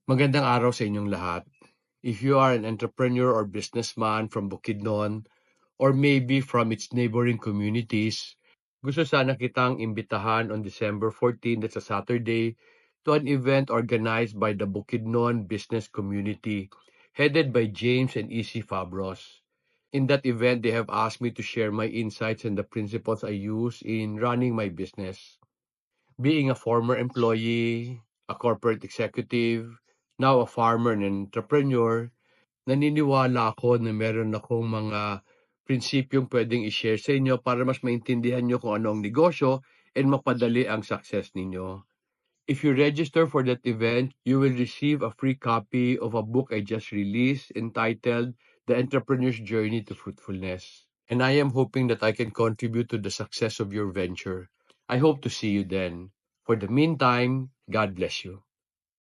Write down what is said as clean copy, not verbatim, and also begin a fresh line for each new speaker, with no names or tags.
Magandang araw sa inyong lahat. If you are an entrepreneur or businessman from Bukidnon or maybe from its neighboring communities, gusto sana kitang imbitahan on December 14, that's a Saturday, to an event organized by the Bukidnon business community, headed by James and EC Fabros. In that event, they have asked me to share my insights and the principles I use in running my business. Being a former employee, a corporate executive, now a farmer and entrepreneur, naniniwala ako na meron akong mga prinsipyong pwedeng i-share sa inyo para mas maintindihan nyo kung ano ang negosyo and mapadali ang success ninyo. If you register for that event, you will receive a free copy of a book I just released entitled The Entrepreneur's Journey to Fruitfulness. And I am hoping that I can contribute to the success of your venture. I hope to see you then. For the meantime, God bless you.